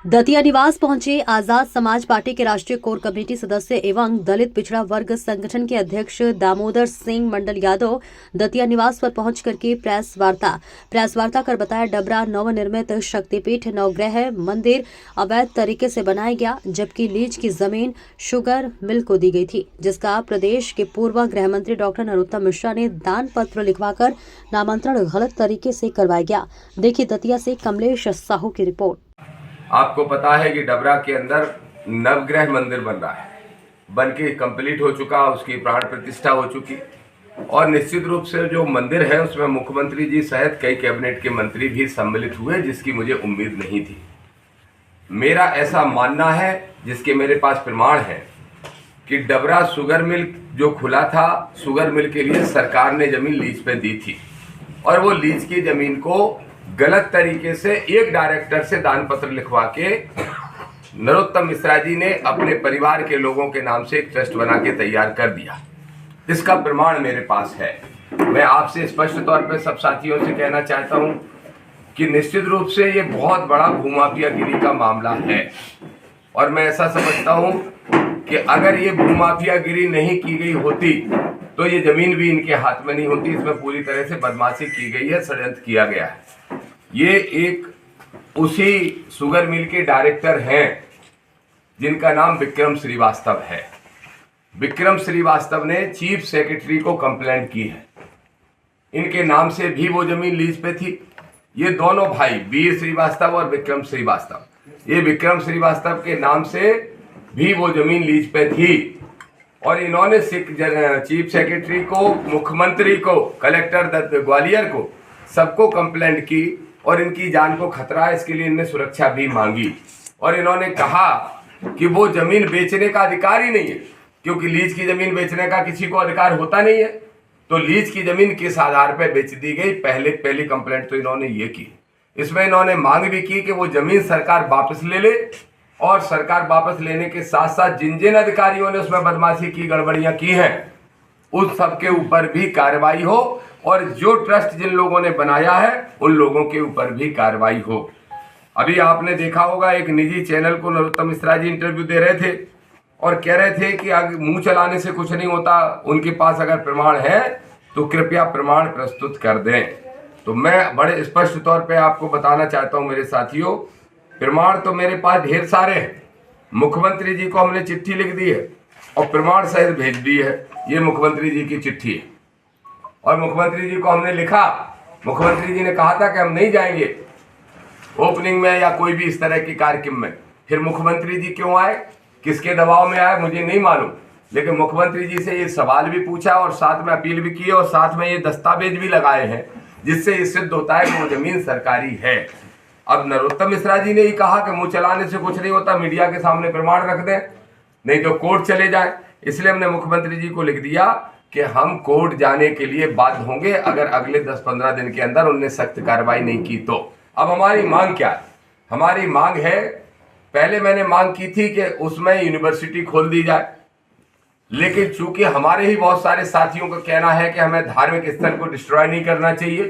दतिया निवास पहुंचे आजाद समाज पार्टी के राष्ट्रीय कोर कमेटी सदस्य एवं दलित पिछड़ा वर्ग संगठन के अध्यक्ष दामोदर सिंह मंडल यादव दतिया निवास पर पहुंच करके प्रेस वार्ता कर बताया, डबरा नवनिर्मित शक्तिपीठ नवग्रह मंदिर अवैध तरीके से बनाया गया, जबकि लीज की जमीन शुगर मिल को दी गई थी, जिसका प्रदेश के पूर्व गृह मंत्री डॉक्टर नरोत्तम मिश्रा ने दान पत्र लिखवाकर नामांतरण गलत तरीके से करवाया गया। देखिए दतिया से कमलेश साहू की रिपोर्ट। आपको पता है कि डबरा के अंदर नवग्रह मंदिर बन रहा है, बन के कंप्लीट हो चुका, उसकी प्राण प्रतिष्ठा हो चुकी और निश्चित रूप से जो मंदिर है उसमें मुख्यमंत्री जी सहित कई कैबिनेट के मंत्री भी सम्मिलित हुए, जिसकी मुझे उम्मीद नहीं थी। मेरा ऐसा मानना है, जिसके मेरे पास प्रमाण है, कि डबरा शुगर मिल जो खुला था, शुगर मिल के लिए सरकार ने जमीन लीज पे दी थी और वो लीज की जमीन को गलत तरीके से एक डायरेक्टर से दान पत्र लिखवा के नरोत्तम मिश्रा जी ने अपने परिवार के लोगों के नाम से एक ट्रस्ट बना के तैयार कर दिया। इसका प्रमाण मेरे पास है। मैं आपसे स्पष्ट तौर पर सब साथियों से कहना चाहता हूं कि निश्चित रूप से ये बहुत बड़ा भूमाफियागिरी का मामला है और मैं ऐसा समझता हूं कि अगर ये भूमाफियागिरी नहीं की गई होती तो ये जमीन भी इनके हाथ में नहीं होती। इसमें पूरी तरह से बदमाशी की गई है, षड्यंत्र किया गया है। ये एक उसी शुगर मिल के डायरेक्टर हैं जिनका नाम विक्रम श्रीवास्तव है। विक्रम श्रीवास्तव ने चीफ सेक्रेटरी को कंप्लेंट की है। इनके नाम से भी वो जमीन लीज पे थी। ये दोनों भाई वीर श्रीवास्तव और विक्रम श्रीवास्तव, ये विक्रम श्रीवास्तव के नाम से भी वो जमीन लीज पे थी और इन्होंने चीफ सेक्रेटरी को, मुख्यमंत्री को, कलेक्टर ग्वालियर को, सबको कंप्लेंट की और इनकी जान को खतरा है, इसके लिए इनने सुरक्षा भी मांगी और इन्होंने कहा कि वो जमीन बेचने का अधिकार ही नहीं है, क्योंकि लीज की जमीन बेचने का किसी को अधिकार होता नहीं है। तो लीज की जमीन किस आधार पर बेच दी गई, पहली कंप्लेंट तो इन्होंने ये की। इसमें इन्होंने मांग भी की कि वो जमीन सरकार वापस ले ले और सरकार वापस लेने के साथ साथ जिन जिन अधिकारियों ने उसमें बदमाशी की, गड़बड़ियां की हैं, उस सब के ऊपर भी कार्रवाई हो और जो ट्रस्ट जिन लोगों ने बनाया है उन लोगों के ऊपर भी कार्रवाई हो। अभी आपने देखा होगा एक निजी चैनल को नरोत्तम मिश्रा जी इंटरव्यू दे रहे थे और कह रहे थे कि आगे मुंह चलाने से कुछ नहीं होता, उनके पास अगर प्रमाण है तो कृपया प्रमाण प्रस्तुत कर दें। तो मैं बड़े स्पष्ट तौर पे आपको बताना चाहता हूं मेरे साथियों, प्रमाण तो मेरे पास ढेर सारे हैं। मुख्यमंत्री जी को हमने चिट्ठी लिख दी है और प्रमाण सहित भेज दी है। ये मुख्यमंत्री जी की चिट्ठी है और मुख्यमंत्री जी को हमने लिखा। मुख्यमंत्री जी ने कहा था कि हम नहीं जाएंगे ओपनिंग में या कोई भी इस तरह के कार्यक्रम में। फिर मुख्यमंत्री जी क्यों आए, किसके दबाव में आए, मुझे नहीं मालूम, लेकिन मुख्यमंत्री जी से ये सवाल भी पूछा और साथ में अपील भी की और साथ में ये दस्तावेज भी लगाए हैं, जिससे ये सिद्ध होता है कि वो जमीन सरकारी है। अब नरोत्तम मिश्रा जी ने ही कहा कि मुंह चलाने से कुछ नहीं होता, मीडिया के सामने प्रमाण रख दें, नहीं तो कोर्ट चले जाए। इसलिए हमने मुख्यमंत्री जी को लिख दिया कि हम कोर्ट जाने के लिए बाध्य होंगे अगर अगले 10-15 दिन के अंदर उनने सख्त कार्रवाई नहीं की तो। अब हमारी मांग क्या है? हमारी मांग है, पहले मैंने मांग की थी कि उसमें यूनिवर्सिटी खोल दी जाए, लेकिन चूंकि हमारे ही बहुत सारे साथियों का कहना है कि हमें धार्मिक स्थल को डिस्ट्रॉय नहीं करना चाहिए,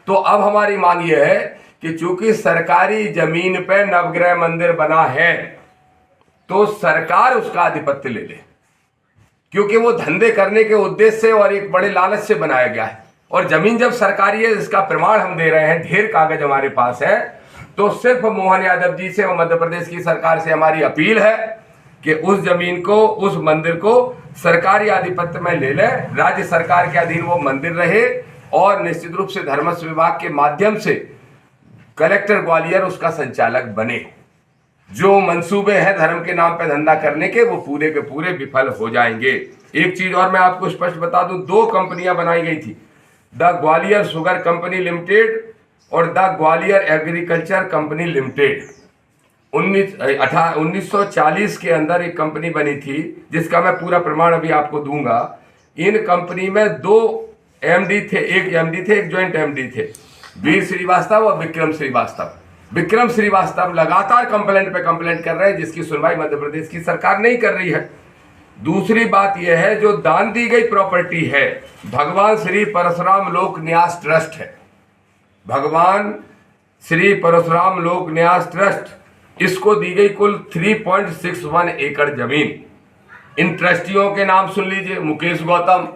तो अब हमारी मांग यह है कि चूंकि सरकारी जमीन पर नवग्रह मंदिर बना है तो सरकार उसका आधिपत्य ले ले, क्योंकि वो धंधे करने के उद्देश्य से और एक बड़े लालच से बनाया गया है। और जमीन जब सरकारी है, इसका प्रमाण हम दे रहे हैं, ढेर कागज हमारे पास है, तो सिर्फ मोहन यादव जी से और मध्य प्रदेश की सरकार से हमारी अपील है कि उस जमीन को, उस मंदिर को सरकारी आधिपत्य में ले ले, राज्य सरकार के अधीन वो मंदिर रहे और निश्चित रूप से धर्मस्व विभाग के माध्यम से कलेक्टर ग्वालियर उसका संचालक बने। जो मंसूबे हैं धर्म के नाम पे धंधा करने के, वो पूरे के पूरे विफल हो जाएंगे। एक चीज और मैं आपको स्पष्ट बता दूं, 2 कंपनियां बनाई गई थी, the Gwalior sugar company limited और the Gwalior agriculture company limited. 1940 के अंदर एक कंपनी बनी थी, जिसका मैं पूरा प्रमाण अभी आपको दूंगा। इन कंपनी में 2 एमडी थे, एक एमडी थे, एक ज्वाइंट एमडी थे, वीर श्रीवास्तव और विक्रम श्रीवास्तव। विक्रम श्रीवास्तव लगातार कंप्लेंट पे कंप्लेंट कर रहे हैं, जिसकी सुनवाई मध्य प्रदेश की सरकार नहीं कर रही है। दूसरी बात यह है, जो दान दी गई प्रॉपर्टी है भगवान श्री परशुराम लोक न्यास ट्रस्ट है। भगवान श्री परशुराम लोक न्यास ट्रस्ट इसको दी गई कुल 3.61 एकड़ जमीन। इन ट्रस्टियों के नाम सुन लीजिए, मुकेश गौतम,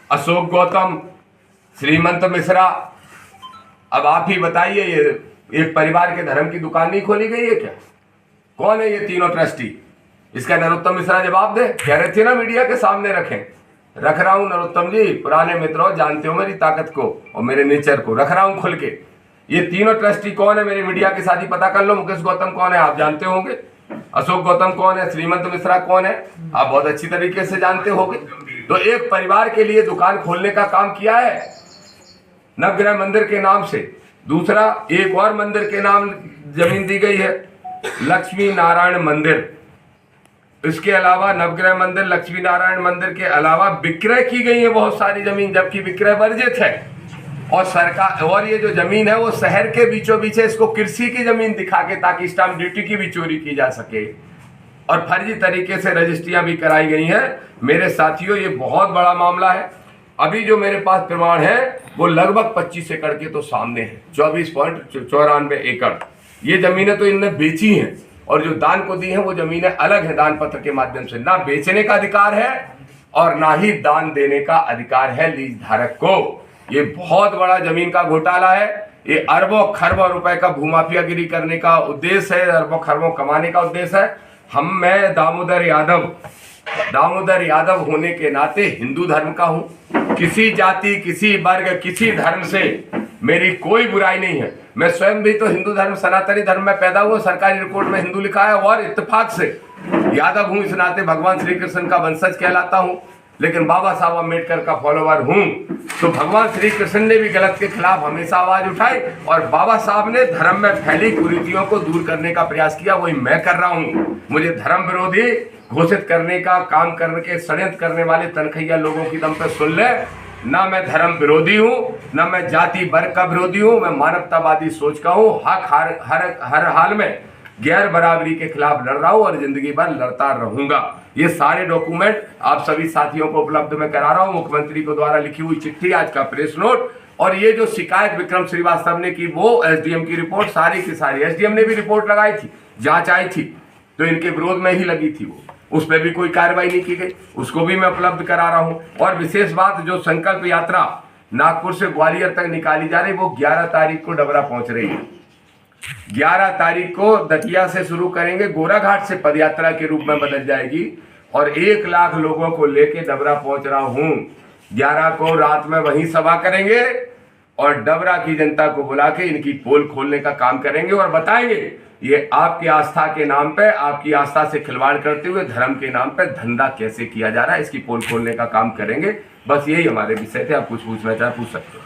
अशोक गौतम, श्रीमंत मिश्रा। अब आप ही बताइए, ये एक परिवार के धर्म की दुकान नहीं खोली गई है क्या? कौन है ये तीनों ट्रस्टी? इसका नरोत्तम मिश्रा जवाब दे। कह रहे थे ना मीडिया के सामने रखें। रख रहा हूं नरोत्तम जी, पुराने मित्रों, जानते हो मेरी ताकत को और मेरे नेचर को, रख रहा हूं खुल के। ये तीनों ट्रस्टी कौन है मेरे मीडिया के साथ ही पता कर लो। मुकेश गौतम कौन है आप जानते होंगे, अशोक गौतम कौन है, श्रीमंत मिश्रा कौन है आप बहुत अच्छी तरीके से जानते होंगे। तो एक परिवार के लिए दुकान खोलने का काम किया है नवग्रह मंदिर के नाम से। दूसरा, एक और मंदिर के नाम जमीन दी गई है, लक्ष्मी नारायण मंदिर। इसके अलावा नवग्रह मंदिर, लक्ष्मी नारायण मंदिर के अलावा विक्रय की गई है बहुत सारी जमीन, जबकि विक्रय वर्जित है। और सरकार, और ये जो जमीन है वो शहर के बीचों बीच है, इसको कृषि की जमीन दिखा के, ताकि स्टाम्प ड्यूटी की भी चोरी की जा सके और फर्जी तरीके से रजिस्ट्रियां भी कराई गई हैं। मेरे साथियों, ये बहुत बड़ा मामला है। अभी जो मेरे पास प्रमाण है वो लगभग 25 एकड़ के तो सामने है, 24.94 एकड़। ये जमीनें तो इनने बेची हैं और जो दान को दी है वो जमीनें अलग है, दान पत्र के माध्यम से। ना बेचने का अधिकार है और ना ही दान देने का अधिकार है लीज धारक को। ये बहुत बड़ा जमीन का घोटाला है। ये अरबों खरबों रुपए का भूमाफियागिरी करने का उद्देश्य है, अरबों खरबों कमाने का उद्देश्य है। मैं दामोदर यादव होने के नाते हिंदू धर्म का हूं। किसी जाति, किसी वर्ग, किसी धर्म से मेरी कोई बुराई नहीं है। मैं स्वयं भी तो हिंदू धर्म, सनातनी धर्म में पैदा हुआ, सरकारी रिपोर्ट में हिंदू लिखा है और इत्तेफाक से यादव हूं। इस नाते भगवान श्री कृष्ण का वंशज कहलाता हूं, लेकिन बाबा साहब अम्बेडकर का फॉलोवर हूं। तो भगवान श्री कृष्ण ने भी गलत के खिलाफ हमेशा आवाज उठाई और बाबा साहब ने धर्म में फैली कुरीतियों को दूर करने का प्रयास किया, वही मैं कर रहा हूं। मुझे धर्म विरोधी घोषित करने का काम करने के षड्यंत्र करने वाले तनखैया लोगों की दम पे सुन ले। ना मैं धर्म विरोधी हूं, ना मैं जाति वर्ग का विरोधी हूं, मैं मानवतावादी सोच का हूं। हक हर हाल में गैर बराबरी के खिलाफ लड़ रहा हूं और जिंदगी भर लड़ता रहूंगा। ये सारे डॉक्यूमेंट आप सभी साथियों को उपलब्ध मैं करा रहा हूं। मुख्यमंत्री को द्वारा लिखी हुई चिट्ठी, आज का प्रेस नोट, और ये जो शिकायत विक्रम श्रीवास्तव ने की, वो एसडीएम की रिपोर्ट, सारी की सारी एसडीएम ने भी रिपोर्ट लगाई थी, जांच आई थी तो इनके विरोध में ही लगी थी, वो उस पर भी कोई कार्रवाई नहीं की गई, उसको भी मैं उपलब्ध करा रहा हूं। और विशेष बात, जो संकल्प यात्रा नागपुर से ग्वालियर तक निकाली जा रही, वो 11 तारीख को डबरा पहुंच रही है। 11 तारीख को दतिया से शुरू करेंगे, गोराघाट से पदयात्रा के रूप में बदल जाएगी और 1 लाख लोगों को लेके डबरा पहुंच रहा हूं। 11 को रात में वहीं सभा करेंगे और डबरा की जनता को बुला के इनकी पोल खोलने का काम करेंगे और बताएंगे ये आपकी आस्था के नाम पे, आपकी आस्था से खिलवाड़ करते हुए धर्म के नाम पे धंधा कैसे किया जा रहा है, इसकी पोल खोलने का काम करेंगे। बस यही हमारे विषय थे। आप कुछ पूछना चाहे पूछ सकते हो।